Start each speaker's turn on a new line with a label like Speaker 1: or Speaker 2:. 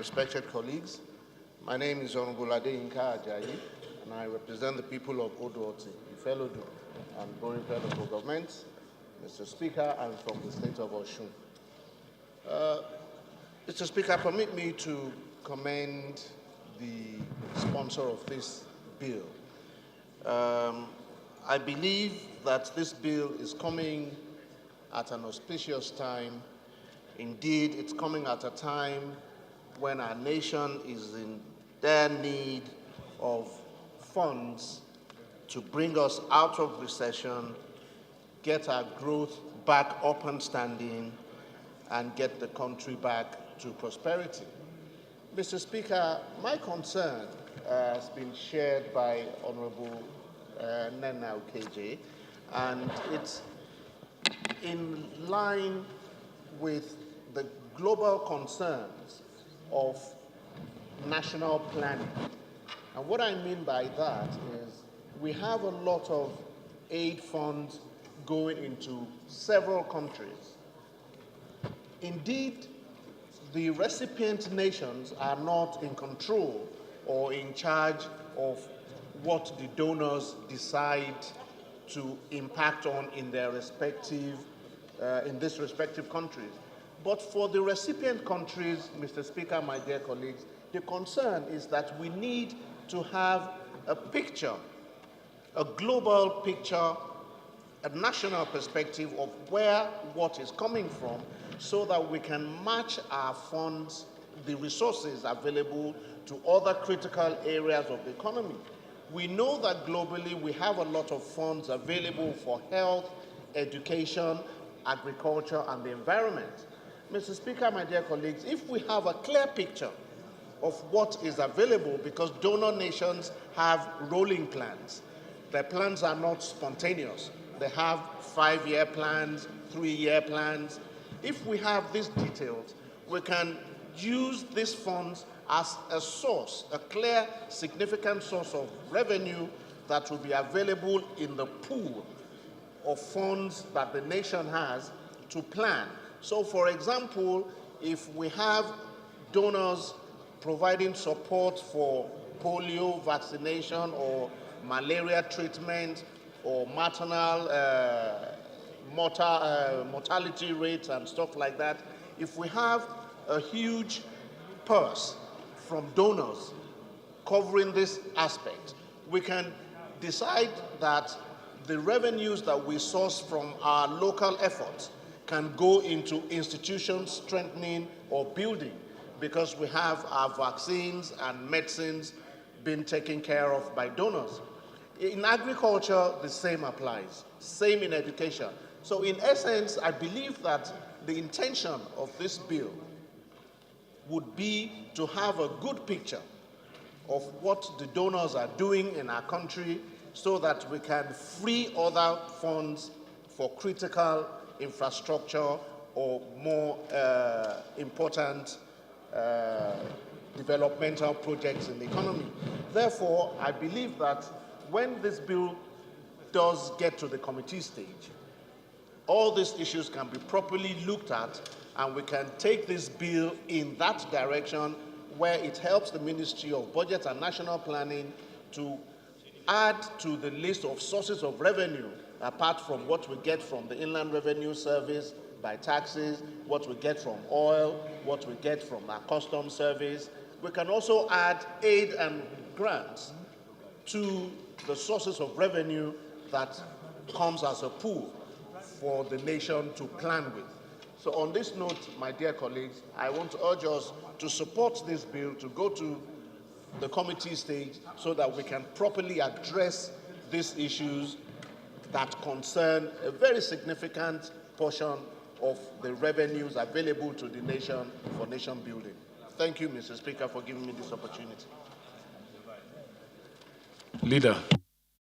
Speaker 1: respected colleagues, my name is Hon Adeyinka Ajayi, and I represent the people of Odo-Oti, Ifelodu, and Borinfe local governments. Mr. Speaker, I'm from the state of Osun. Mr. Speaker, permit me to commend the sponsor of this bill. I believe that this bill is coming at an auspicious time. Indeed, it's coming at a time when our nation is in dire need of funds to bring us out of recession, get our growth back up and standing, and get the country back to prosperity. Mr. Speaker, my concern has been shared by Honorable Nena Okeje, and it's in line with the global concerns of national planning. And what I mean by that is we have a lot of aid funds going into several countries. Indeed, the recipient nations are not in control or in charge of what the donors decide to impact on in their respective, in these respective countries. But for the recipient countries, Mr. Speaker, my dear colleagues, the concern is that we need to have a picture, a global picture, a national perspective of where what is coming from, so that we can match our funds, the resources available, to other critical areas of the economy. We know that globally we have a lot of funds available for health, education, agriculture, and the environment. Mr. Speaker, my dear colleagues, if we have a clear picture of what is available, because donor nations have rolling plans. Their plans are not spontaneous. They have 5-year plans, 3-year plans. If we have these details, we can use these funds as a source, a clear, significant source of revenue that will be available in the pool of funds that the nation has to plan. So, for example, if we have donors providing support for polio vaccination or malaria treatment or maternal mortality rates and stuff like that, if we have a huge purse from donors covering this aspect, we can decide that the revenues that we source from our local efforts can go into institutions strengthening or building, because we have our vaccines and medicines being taken care of by donors. In agriculture, the same applies, same in education. So in essence, I believe that the intention of this bill would be to have a good picture of what the donors are doing in our country, so that we can free other funds for critical infrastructure or more important developmental projects in the economy. Therefore, I believe that when this bill does get to the committee stage, all these issues can be properly looked at, and we can take this bill in that direction where it helps the Ministry of Budget and National Planning to add to the list of sources of revenue, apart from what we get from the Inland Revenue Service by taxes, what we get from oil, what we get from our customs service. We can also add aid and grants to the sources of revenue that comes as a pool for the nation to plan with. So on this note, my dear colleagues, I want to urge us to support this bill, to go to the committee stage, so that we can properly address these issues that concern a very significant portion of the revenues available to the nation for nation building. Thank you, Mr. Speaker, for giving me this opportunity.
Speaker 2: Leader.